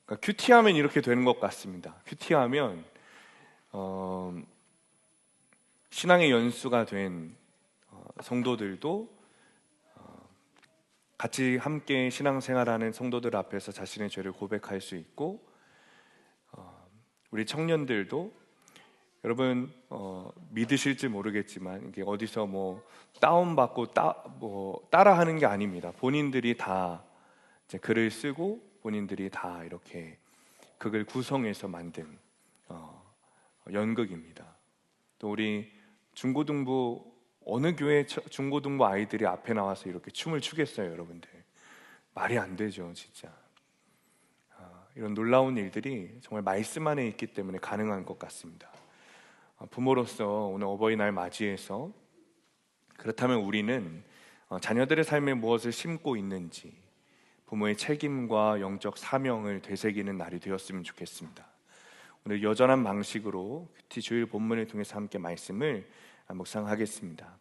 그러니까 큐티하면 이렇게 되는 것 같습니다. 큐티하면 신앙의 연수가 된 성도들도 같이 함께 신앙생활하는 성도들 앞에서 자신의 죄를 고백할 수 있고, 우리 청년들도 여러분 믿으실지 모르겠지만 이게 어디서 뭐 다운받고 따라하는 게 아닙니다. 본인들이 다 이제 글을 쓰고 본인들이 다 이렇게 극을 구성해서 만든 연극입니다. 또 우리 중고등부 어느 교회 중고등부 아이들이 앞에 나와서 이렇게 춤을 추겠어요, 여러분들? 말이 안 되죠, 진짜. 이런 놀라운 일들이 정말 말씀 안에 있기 때문에 가능한 것 같습니다. 부모로서 오늘 어버이날 맞이해서 그렇다면 우리는 자녀들의 삶에 무엇을 심고 있는지 부모의 책임과 영적 사명을 되새기는 날이 되었으면 좋겠습니다. 오늘 여전한 방식으로 큐티 주일 본문을 통해서 함께 말씀을 묵상하겠습니다.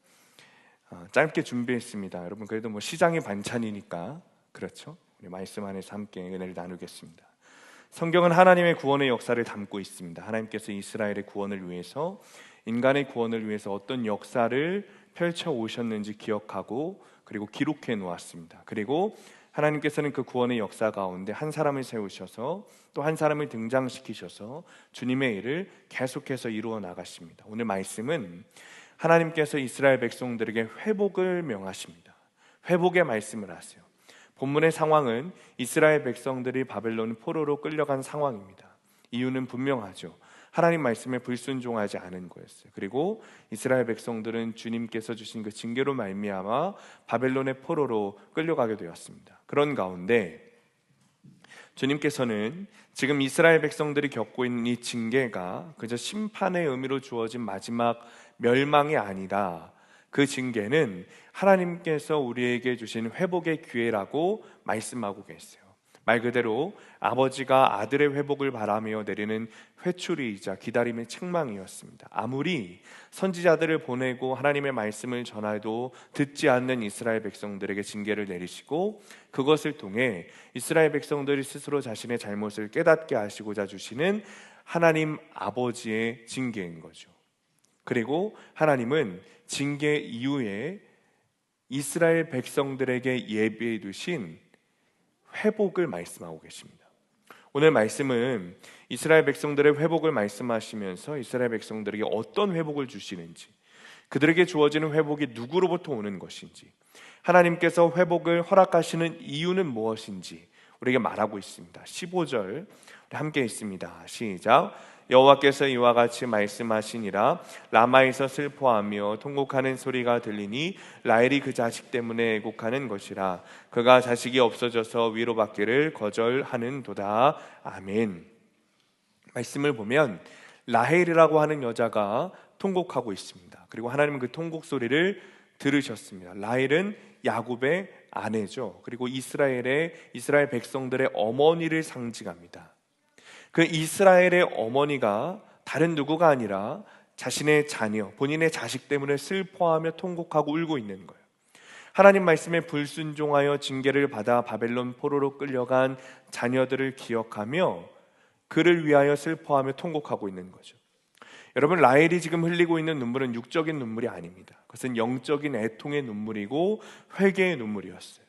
짧게 준비했습니다. 여러분 그래도 뭐 시장의 반찬이니까 그렇죠? 우리 말씀 안에서 함께 은혜를 나누겠습니다. 성경은 하나님의 구원의 역사를 담고 있습니다. 하나님께서 이스라엘의 구원을 위해서, 인간의 구원을 위해서 어떤 역사를 펼쳐 오셨는지 기억하고 그리고 기록해 놓았습니다. 그리고 하나님께서는 그 구원의 역사 가운데 한 사람을 세우셔서 또 한 사람을 등장시키셔서 주님의 일을 계속해서 이루어 나가십니다. 오늘 말씀은 하나님께서 이스라엘 백성들에게 회복을 명하십니다. 회복의 말씀을 하세요. 본문의 상황은 이스라엘 백성들이 바벨론 포로로 끌려간 상황입니다. 이유는 분명하죠. 하나님 말씀에 불순종하지 않은 거였어요. 그리고 이스라엘 백성들은 주님께서 주신 그 징계로 말미암아 바벨론의 포로로 끌려가게 되었습니다. 그런 가운데 주님께서는 지금 이스라엘 백성들이 겪고 있는 이 징계가 그저 심판의 의미로 주어진 마지막 멸망이 아니라 그 징계는 하나님께서 우리에게 주신 회복의 기회라고 말씀하고 계세요. 말 그대로 아버지가 아들의 회복을 바라며 내리는 회초리이자 기다림의 책망이었습니다. 아무리 선지자들을 보내고 하나님의 말씀을 전해도 듣지 않는 이스라엘 백성들에게 징계를 내리시고 그것을 통해 이스라엘 백성들이 스스로 자신의 잘못을 깨닫게 하시고자 주시는 하나님 아버지의 징계인 거죠. 그리고 하나님은 징계 이후에 이스라엘 백성들에게 예비해 두신 회복을 말씀하고 계십니다. 오늘 말씀은 이스라엘 백성들의 회복을 말씀하시면서 이스라엘 백성들에게 어떤 회복을 주시는지, 그들에게 주어지는 회복이 누구로부터 오는 것인지, 하나님께서 회복을 허락하시는 이유는 무엇인지 우리에게 말하고 있습니다. 15절 함께 있습니다. 시작. 여호와께서 이와 같이 말씀하시니라. 라마에서 슬퍼하며 통곡하는 소리가 들리니 라헬이 그 자식 때문에 애곡하는 것이라. 그가 자식이 없어져서 위로받기를 거절하는도다. 아멘. 말씀을 보면 라헬이라고 하는 여자가 통곡하고 있습니다. 그리고 하나님은 그 통곡 소리를 들으셨습니다. 라헬은 야곱의 아내죠. 그리고 이스라엘 백성들의 어머니를 상징합니다. 그 이스라엘의 어머니가 다른 누구가 아니라 자신의 자녀, 본인의 자식 때문에 슬퍼하며 통곡하고 울고 있는 거예요. 하나님 말씀에 불순종하여 징계를 받아 바벨론 포로로 끌려간 자녀들을 기억하며 그를 위하여 슬퍼하며 통곡하고 있는 거죠. 여러분, 라헬이 지금 흘리고 있는 눈물은 육적인 눈물이 아닙니다. 그것은 영적인 애통의 눈물이고 회개의 눈물이었어요.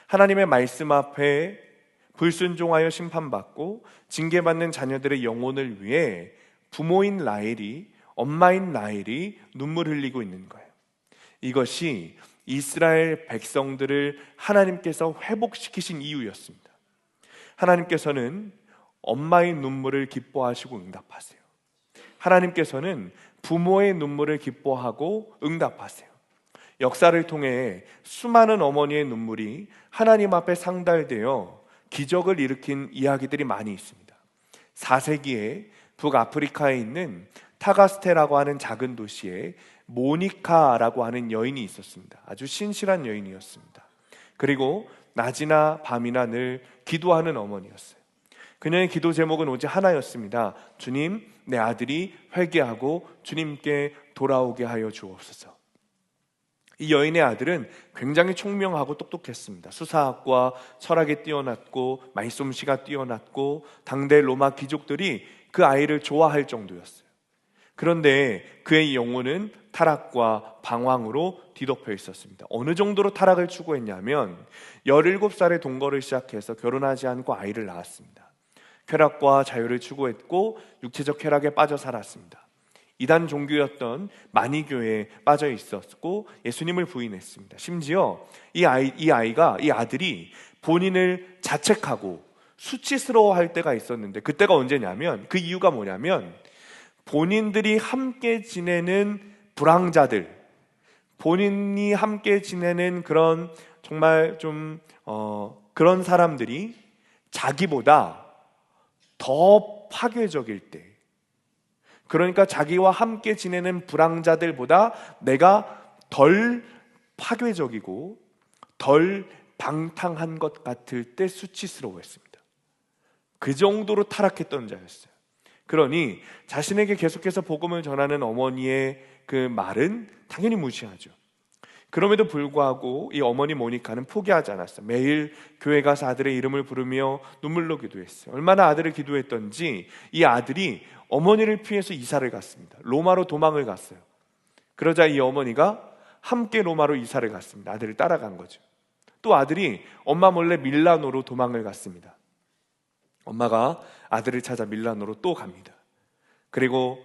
하나님의 말씀 앞에 불순종하여 심판받고 징계받는 자녀들의 영혼을 위해 부모인 라헬이, 엄마인 라헬이 눈물 흘리고 있는 거예요. 이것이 이스라엘 백성들을 하나님께서 회복시키신 이유였습니다. 하나님께서는 엄마의 눈물을 기뻐하시고 응답하세요. 하나님께서는 부모의 눈물을 기뻐하고 응답하세요. 역사를 통해 수많은 어머니의 눈물이 하나님 앞에 상달되어 기적을 일으킨 이야기들이 많이 있습니다. 4세기에 북아프리카에 있는 타가스테라고 하는 작은 도시에 모니카라고 하는 여인이 있었습니다. 아주 신실한 여인이었습니다. 그리고 낮이나 밤이나 늘 기도하는 어머니였어요. 그녀의 기도 제목은 오직 하나였습니다. 주님, 내 아들이 회개하고 주님께 돌아오게 하여 주옵소서. 이 여인의 아들은 굉장히 총명하고 똑똑했습니다. 수사학과 철학에 뛰어났고 말솜씨가 뛰어났고 당대 로마 귀족들이 그 아이를 좋아할 정도였어요. 그런데 그의 영혼은 타락과 방황으로 뒤덮여 있었습니다. 어느 정도로 타락을 추구했냐면 17살에 동거를 시작해서 결혼하지 않고 아이를 낳았습니다. 쾌락과 자유를 추구했고 육체적 쾌락에 빠져 살았습니다. 이단 종교였던 마니교에 빠져 있었고 예수님을 부인했습니다. 심지어 이 아들이 본인을 자책하고 수치스러워할 때가 있었는데, 그때가 언제냐면, 그 이유가 뭐냐면 본인들이 함께 지내는 불황자들, 본인이 함께 지내는 그런 정말 그런 사람들이 자기보다 더 파괴적일 때, 그러니까 자기와 함께 지내는 불황자들보다 내가 덜 파괴적이고 덜 방탕한 것 같을 때 수치스러워했습니다. 그 정도로 타락했던 자였어요. 그러니 자신에게 계속해서 복음을 전하는 어머니의 그 말은 당연히 무시하죠. 그럼에도 불구하고 이 어머니 모니카는 포기하지 않았어요. 매일 교회 가서 아들의 이름을 부르며 눈물로 기도했어요. 얼마나 아들을 기도했던지 이 아들이 어머니를 피해서 이사를 갔습니다. 로마로 도망을 갔어요. 그러자 이 어머니가 함께 로마로 이사를 갔습니다. 아들을 따라간 거죠. 또 아들이 엄마 몰래 밀라노로 도망을 갔습니다. 엄마가 아들을 찾아 밀라노로 또 갑니다. 그리고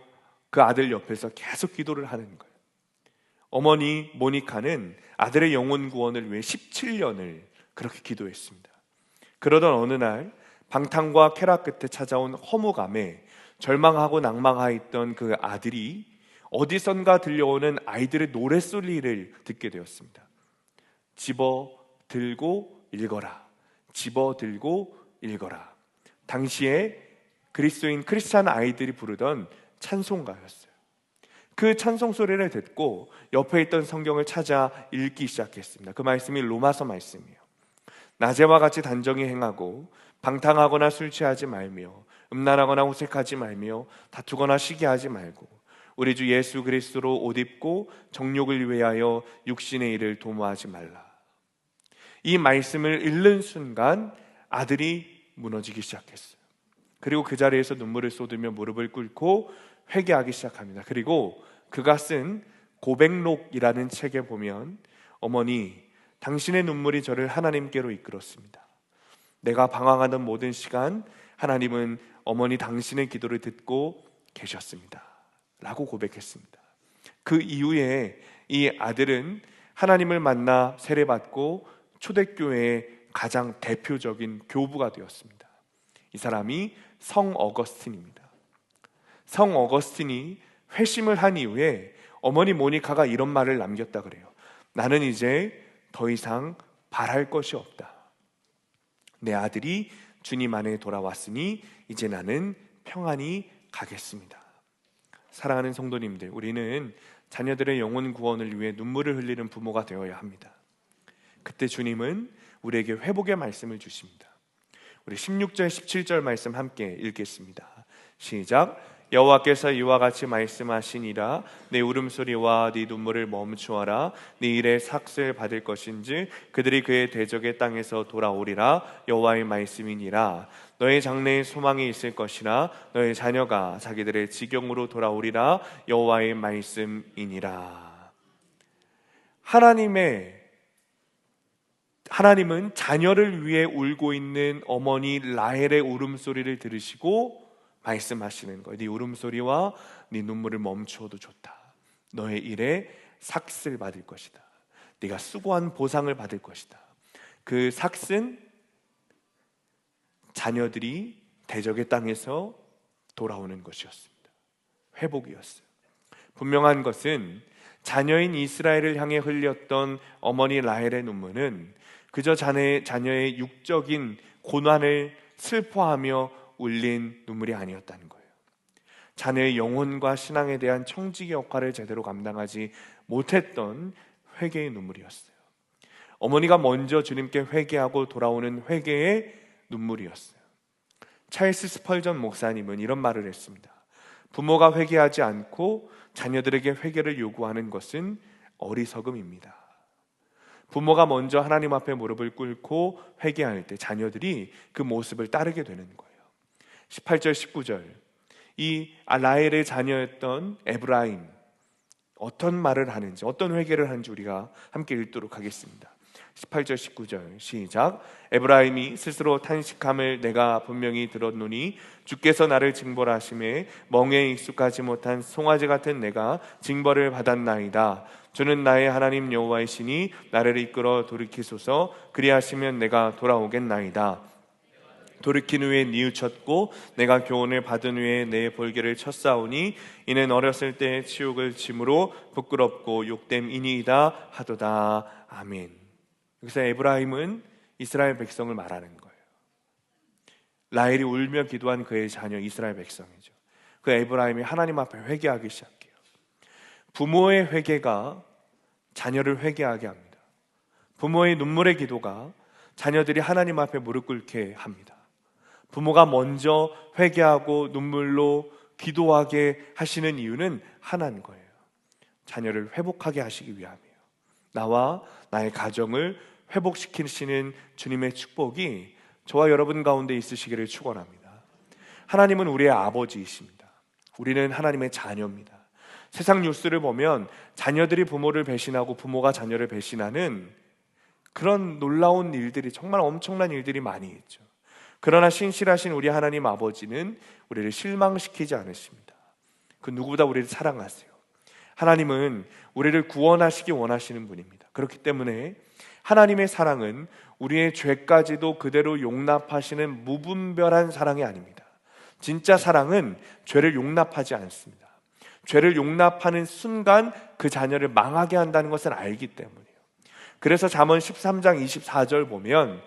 그 아들 옆에서 계속 기도를 하는 거예요. 어머니 모니카는 아들의 영혼 구원을 위해 17년을 그렇게 기도했습니다. 그러던 어느 날 방탕과 쾌락 끝에 찾아온 허무감에 절망하고 낭망하였던 그 아들이 어디선가 들려오는 아이들의 노랫소리를 듣게 되었습니다. 집어 들고 읽어라. 집어 들고 읽어라. 당시에 그리스도인 크리스찬 아이들이 부르던 찬송가였어요. 그 찬송 소리를 듣고 옆에 있던 성경을 찾아 읽기 시작했습니다. 그 말씀이 로마서 말씀이에요. 낮에와 같이 단정히 행하고 방탕하거나 술 취하지 말며 음란하거나 호색하지 말며 다투거나 시기하지 말고 우리 주 예수 그리스도로 옷 입고 정욕을 위하여 육신의 일을 도모하지 말라. 이 말씀을 읽는 순간 아들이 무너지기 시작했어요. 그리고 그 자리에서 눈물을 쏟으며 무릎을 꿇고 회개하기 시작합니다. 그리고 그가 쓴 고백록이라는 책에 보면 어머니, 당신의 눈물이 저를 하나님께로 이끌었습니다. 내가 방황하던 모든 시간 하나님은 어머니 당신의 기도를 듣고 계셨습니다 라고 고백했습니다. 그 이후에 이 아들은 하나님을 만나 세례받고 초대교회의 가장 대표적인 교부가 되었습니다. 이 사람이 성 어거스틴입니다. 성 어거스틴이 회심을 한 이후에 어머니 모니카가 이런 말을 남겼다 그래요. 나는 이제 더 이상 바랄 것이 없다. 내 아들이 주님 안에 돌아왔으니 이제 나는 평안히 가겠습니다. 사랑하는 성도님들, 우리는 자녀들의 영혼 구원을 위해 눈물을 흘리는 부모가 되어야 합니다. 그때 주님은 우리에게 회복의 말씀을 주십니다. 우리 16절 17절 말씀 함께 읽겠습니다. 시작. 여호와께서 이와 같이 말씀하시니라. 내 울음소리와 네 눈물을 멈추어라. 네 일에 삭슬 받을 것인지 그들이 그의 대적의 땅에서 돌아오리라. 여호와의 말씀이니라. 너의 장래에 소망이 있을 것이나 너의 자녀가 자기들의 지경으로 돌아오리라. 여호와의 말씀이니라. 하나님은 자녀를 위해 울고 있는 어머니 라헬의 울음소리를 들으시고 말씀하시는 거예요. 네 울음소리와 네 눈물을 멈추어도 좋다. 너의 일에 삭슬 받을 것이다. 네가 수고한 보상을 받을 것이다. 그 삭은 자녀들이 대적의 땅에서 돌아오는 것이었습니다. 회복이었어요. 분명한 것은 자녀인 이스라엘을 향해 흘렸던 어머니 라헬의 눈물은 그저 자녀의 육적인 고난을 슬퍼하며 울린 눈물이 아니었다는 거예요. 자녀의 영혼과 신앙에 대한 청지기 역할을 제대로 감당하지 못했던 회개의 눈물이었어요. 어머니가 먼저 주님께 회개하고 돌아오는 회개의 눈물이었어요. 찰스 스펄전 목사님은 이런 말을 했습니다. 부모가 회개하지 않고 자녀들에게 회개를 요구하는 것은 어리석음입니다. 부모가 먼저 하나님 앞에 무릎을 꿇고 회개할 때 자녀들이 그 모습을 따르게 되는 거예요. 18절 19절, 이 라헬의 자녀였던 에브라임, 어떤 말을 하는지, 어떤 회개를 하는지 우리가 함께 읽도록 하겠습니다. 18절 19절 시작. 에브라임이 스스로 탄식함을 내가 분명히 들었노니 주께서 나를 징벌하심에 멍에 익숙하지 못한 송아지 같은 내가 징벌을 받았나이다. 주는 나의 하나님 여호와이시니 나를 이끌어 돌이키소서. 그리하시면 내가 돌아오겠나이다. 돌이킨 후에 뉘우쳤고 내가 교훈을 받은 후에 내 볼개를 쳤사오니 이는 어렸을 때의 치욕을 짐으로 부끄럽고 욕됨이니이다 하도다. 아멘. 여기서 에브라임은 이스라엘 백성을 말하는 거예요. 라헬이 울며 기도한 그의 자녀 이스라엘 백성이죠. 그 에브라임이 하나님 앞에 회개하기 시작해요. 부모의 회개가 자녀를 회개하게 합니다. 부모의 눈물의 기도가 자녀들이 하나님 앞에 무릎 꿇게 합니다. 부모가 먼저 회개하고 눈물로 기도하게 하시는 이유는 하나인 거예요. 자녀를 회복하게 하시기 위함이에요. 나와 나의 가정을 회복시키시는 주님의 축복이 저와 여러분 가운데 있으시기를 축원합니다. 하나님은 우리의 아버지이십니다. 우리는 하나님의 자녀입니다. 세상 뉴스를 보면 자녀들이 부모를 배신하고 부모가 자녀를 배신하는 그런 놀라운 일들이, 정말 엄청난 일들이 많이 있죠. 그러나 신실하신 우리 하나님 아버지는 우리를 실망시키지 않으십니다. 그 누구보다 우리를 사랑하세요. 하나님은 우리를 구원하시기 원하시는 분입니다. 그렇기 때문에 하나님의 사랑은 우리의 죄까지도 그대로 용납하시는 무분별한 사랑이 아닙니다. 진짜 사랑은 죄를 용납하지 않습니다. 죄를 용납하는 순간 그 자녀를 망하게 한다는 것을 알기 때문이에요. 그래서 잠언 13장 24절 보면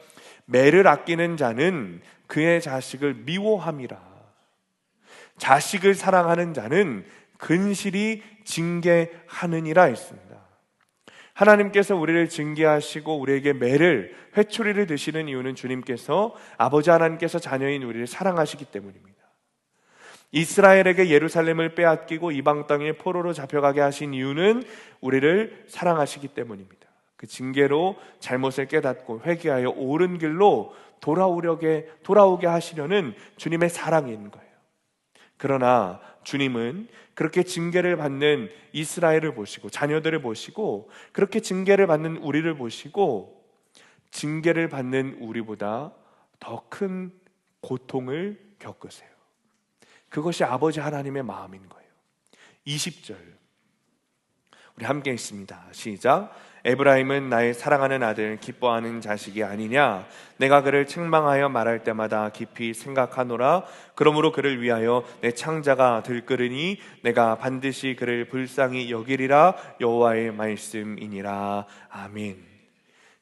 매를 아끼는 자는 그의 자식을 미워함이라. 자식을 사랑하는 자는 근실히 징계하느니라 했습니다. 하나님께서 우리를 징계하시고 우리에게 매를, 회초리를 드시는 이유는 주님께서, 아버지 하나님께서 자녀인 우리를 사랑하시기 때문입니다. 이스라엘에게 예루살렘을 빼앗기고 이방 땅에 포로로 잡혀가게 하신 이유는 우리를 사랑하시기 때문입니다. 그 징계로 잘못을 깨닫고 회개하여 옳은 길로 돌아오게 하시려는 주님의 사랑인 거예요. 그러나 주님은 그렇게 징계를 받는 이스라엘을 보시고, 자녀들을 보시고, 그렇게 징계를 받는 우리를 보시고, 징계를 받는 우리보다 더 큰 고통을 겪으세요. 그것이 아버지 하나님의 마음인 거예요. 20절 우리 함께 읽습니다. 시작. 에브라임은 나의 사랑하는 아들, 기뻐하는 자식이 아니냐? 내가 그를 책망하여 말할 때마다 깊이 생각하노라. 그러므로 그를 위하여 내 창자가 들끓으니 내가 반드시 그를 불쌍히 여기리라. 여호와의 말씀이니라. 아멘.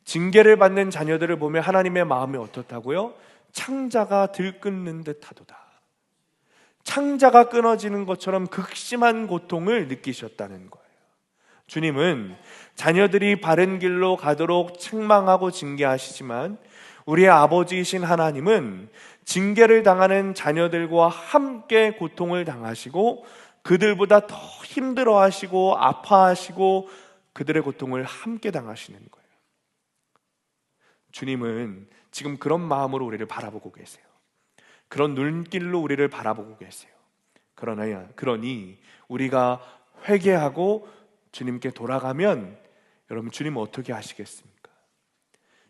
징계를 받는 자녀들을 보면 하나님의 마음이 어떻다고요? 창자가 들끓는 듯 하도다. 창자가 끊어지는 것처럼 극심한 고통을 느끼셨다는 거예요. 주님은 자녀들이 바른 길로 가도록 책망하고 징계하시지만 우리의 아버지이신 하나님은 징계를 당하는 자녀들과 함께 고통을 당하시고 그들보다 더 힘들어하시고 아파하시고 그들의 고통을 함께 당하시는 거예요. 주님은 지금 그런 마음으로 우리를 바라보고 계세요. 그런 눈길로 우리를 바라보고 계세요. 그러니 우리가 회개하고 주님께 돌아가면 여러분, 주님은 어떻게 하시겠습니까?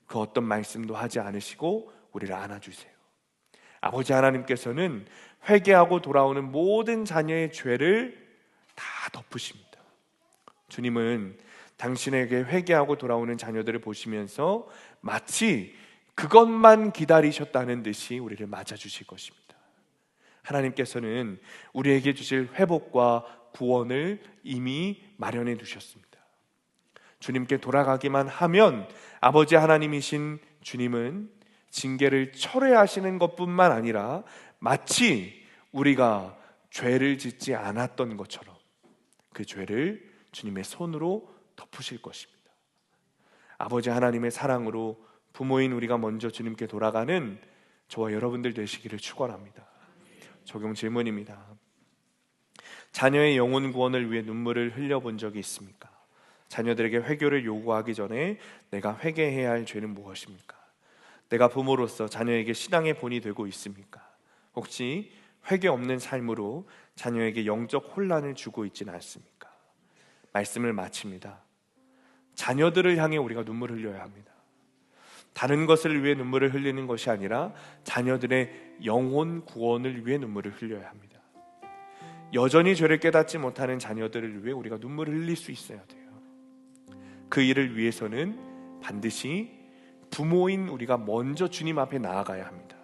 그 어떤 말씀도 하지 않으시고 우리를 안아주세요. 아버지 하나님께서는 회개하고 돌아오는 모든 자녀의 죄를 다 덮으십니다. 주님은 당신에게 회개하고 돌아오는 자녀들을 보시면서 마치 그것만 기다리셨다는 듯이 우리를 맞아주실 것입니다. 하나님께서는 우리에게 주실 회복과 구원을 이미 마련해 두셨습니다. 주님께 돌아가기만 하면 아버지 하나님이신 주님은 징계를 철회하시는 것뿐만 아니라 마치 우리가 죄를 짓지 않았던 것처럼 그 죄를 주님의 손으로 덮으실 것입니다. 아버지 하나님의 사랑으로 부모인 우리가 먼저 주님께 돌아가는 저와 여러분들 되시기를 축원합니다. 적용 질문입니다. 자녀의 영혼 구원을 위해 눈물을 흘려본 적이 있습니까? 자녀들에게 회개를 요구하기 전에 내가 회개해야 할 죄는 무엇입니까? 내가 부모로서 자녀에게 신앙의 본이 되고 있습니까? 혹시 회개 없는 삶으로 자녀에게 영적 혼란을 주고 있지는 않습니까? 말씀을 마칩니다. 자녀들을 향해 우리가 눈물을 흘려야 합니다. 다른 것을 위해 눈물을 흘리는 것이 아니라 자녀들의 영혼 구원을 위해 눈물을 흘려야 합니다. 여전히 죄를 깨닫지 못하는 자녀들을 위해 우리가 눈물을 흘릴 수 있어야 돼요. 그 일을 위해서는 반드시 부모인 우리가 먼저 주님 앞에 나아가야 합니다.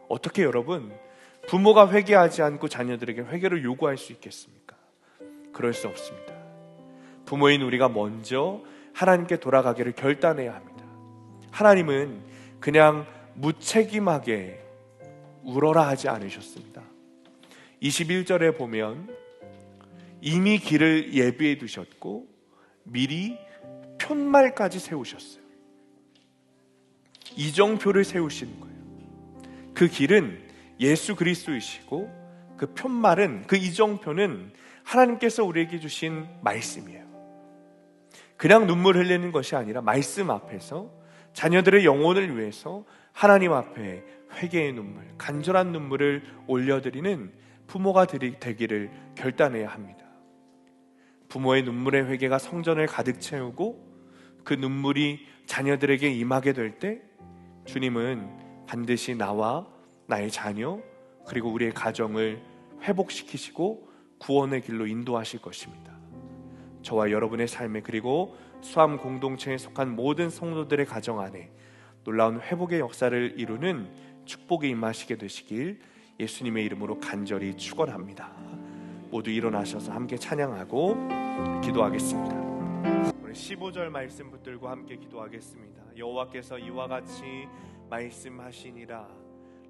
어떻게 여러분, 부모가 회개하지 않고 자녀들에게 회개를 요구할 수 있겠습니까? 그럴 수 없습니다. 부모인 우리가 먼저 하나님께 돌아가기를 결단해야 합니다. 하나님은 그냥 무책임하게 울어라 하지 않으셨습니다. 21절에 보면 이미 길을 예비해 두셨고 미리 편말까지 세우셨어요. 이정표를 세우시는 거예요. 그 길은 예수 그리스도이시고 그 편말은, 그 이정표는 하나님께서 우리에게 주신 말씀이에요. 그냥 눈물 흘리는 것이 아니라 말씀 앞에서 자녀들의 영혼을 위해서 하나님 앞에 회개의 눈물, 간절한 눈물을 올려드리는 부모가 되기를 결단해야 합니다. 부모의 눈물의 회개가 성전을 가득 채우고 그 눈물이 자녀들에게 임하게 될 때 주님은 반드시 나와 나의 자녀 그리고 우리의 가정을 회복시키시고 구원의 길로 인도하실 것입니다. 저와 여러분의 삶에, 그리고 수암 공동체에 속한 모든 성도들의 가정 안에 놀라운 회복의 역사를 이루는 축복이 임하시게 되시길 예수님의 이름으로 간절히 축원합니다. 모두 일어나셔서 함께 찬양하고 기도하겠습니다. 우리 15절 말씀 붙들고 함께 기도하겠습니다. 여호와께서 이와 같이 말씀하시니라.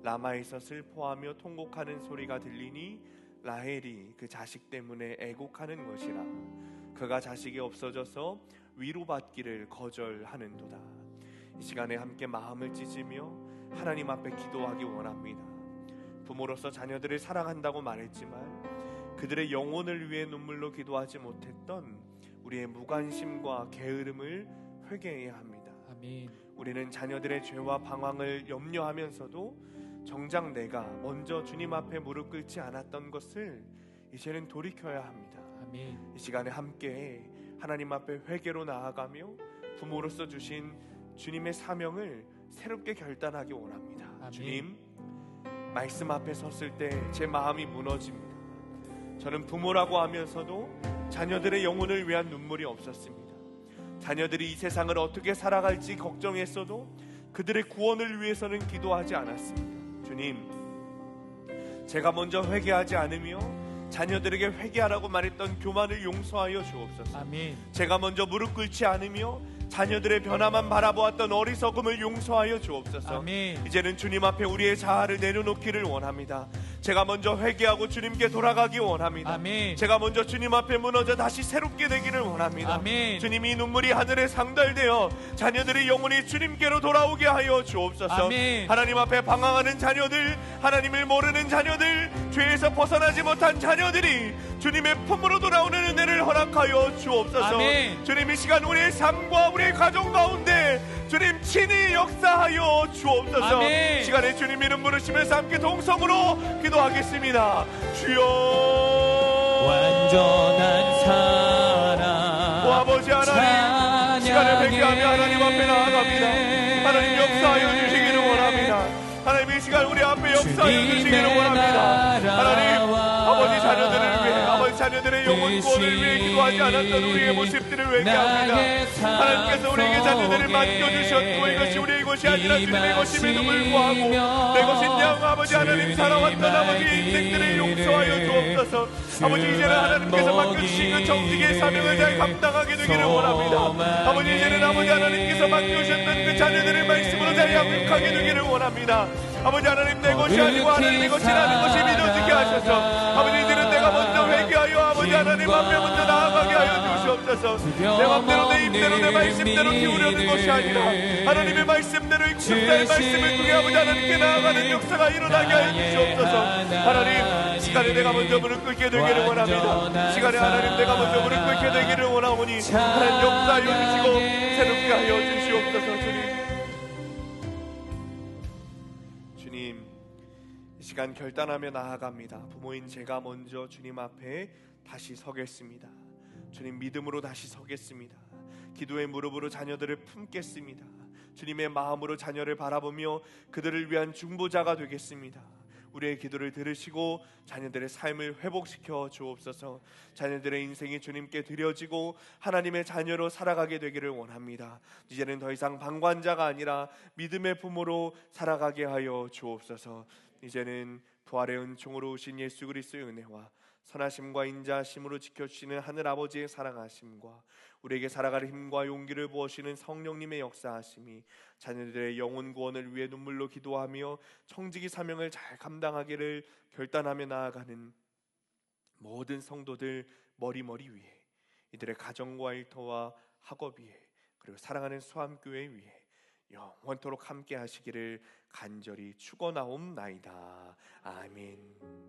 라마에서 슬퍼하며 통곡하는 소리가 들리니 라헬이 그 자식 때문에 애곡하는 것이라. 그가 자식이 없어져서 위로받기를 거절하는도다. 이 시간에 함께 마음을 찢으며 하나님 앞에 기도하기 원합니다. 부모로서 자녀들을 사랑한다고 말했지만 그들의 영혼을 위해 눈물로 기도하지 못했던 우리의 무관심과 게으름을 회개해야 합니다. 아멘. 우리는 자녀들의 죄와 방황을 염려하면서도 정작 내가 먼저 주님 앞에 무릎 꿇지 않았던 것을 이제는 돌이켜야 합니다. 아멘. 이 시간에 함께 하나님 앞에 회개로 나아가며 부모로서 주신 주님의 사명을 새롭게 결단하기 원합니다. 아멘. 주님, 말씀 앞에 섰을 때 제 마음이 무너집니다. 저는 부모라고 하면서도 자녀들의 영혼을 위한 눈물이 없었습니다. 자녀들이 이 세상을 어떻게 살아갈지 걱정했어도 그들의 구원을 위해서는 기도하지 않았습니다. 주님, 제가 먼저 회개하지 않으며 자녀들에게 회개하라고 말했던 교만을 용서하여 주옵소서. 아멘. 제가 먼저 무릎 꿇지 않으며 자녀들의 변화만 바라보았던 어리석음을 용서하여 주옵소서. 아멘. 이제는 주님 앞에 우리의 자아를 내려놓기를 원합니다. 제가 먼저 회개하고 주님께 돌아가기 원합니다. 아멘. 제가 먼저 주님 앞에 무너져 다시 새롭게 되기를 원합니다. 아멘. 주님이 눈물이 하늘에 상달되어 자녀들의 영혼이 주님께로 돌아오게 하여 주옵소서. 아멘. 하나님 앞에 방황하는 자녀들, 하나님을 모르는 자녀들, 죄에서 벗어나지 못한 자녀들이 주님의 품으로 돌아오는 은혜를 허락하여 주옵소서. 아멘. 주님, 이 시간 우리의 삶과 우리의 가정 가운데 주님 친히 역사하여 주옵소서. 아멘. 시간에 주님 이름 부르시면서 함께 동성으로 기도하겠습니다. 주여, 완전한 사랑, 오 아버지 하나님, 시간을 회개하며 하나님 앞에 나아갑니다. 하나님 역사하여 주시기를 원합니다. 하나님 이 시간 우리 앞에 역사하여 주시기를 원합니다. 하나님, 아버지 자녀들을 위해, 아버지 자녀들의 영혼 구원을 위해 기도하지 않았던 우리의 모습들을 회개합니다. 하나님께서 우리에게 자녀들을 맡겨주셨고 이것이 우리의 것이 아니라 주님의 것임에도 불구하고 내 것인양 아버지 하나님 살아왔던 아버지의 인생들을 용서하여 주옵소서. 아버지, 이제는 하나님께서 맡겨주신 그 정직의 사명을 잘 감당하게 되기를 원합니다. 아버지, 이제는 아버지 하나님께서 맡겨주셨던 그 자녀들의 말씀으로 잘 양육하게 되기를 원합니다. 아버지 하나님, 내 것이 아니고 하나님의 것이라는 것이 믿어지게 하셔서 아버지, 이제는 내가 먼저 회개하여 아버지 하나님 앞에 먼저 나아가게 하여 주시옵소서. 내 맘대로 내 입대로 내 말씀대로 기우려는 것이 아니라 하나님의 말씀대로 익숙자의 말씀을 통해 아버지 하나님께 나아가는 역사가 일어나게 하여 주시옵소서. 하나님, 시간에 시간에 내가 먼저 무릎 꿇게 되기를 원합니다. 시간에 하나님 내가 먼저 무릎 꿇게 되기를 원하오니 하나님 역사하여 주시고 새롭게 하여 주시옵소서. 주님, 이 시간 결단하며 나아갑니다. 부모인 제가 먼저 주님 앞에 다시 서겠습니다. 주님, 믿음으로 다시 서겠습니다. 기도의 무릎으로 자녀들을 품겠습니다. 주님의 마음으로 자녀를 바라보며 그들을 위한 중보자가 되겠습니다. 우리의 기도를 들으시고 자녀들의 삶을 회복시켜 주옵소서. 자녀들의 인생이 주님께 드려지고 하나님의 자녀로 살아가게 되기를 원합니다. 이제는 더 이상 방관자가 아니라 믿음의 부모로 살아가게 하여 주옵소서. 이제는 부활의 은총으로 오신 예수 그리스도의 은혜와 선하심과 인자하심으로 지켜주시는 하늘아버지의 사랑하심과 우리에게 살아갈 힘과 용기를 부어주시는 성령님의 역사하심이 자녀들의 영혼 구원을 위해 눈물로 기도하며 청지기 사명을 잘 감당하기를 결단하며 나아가는 모든 성도들 머리머리 위에, 이들의 가정과 일터와 학업 위에, 그리고 사랑하는 수함교회 위에 영원토록 함께 하시기를 간절히 축원하옵나이다. 아멘.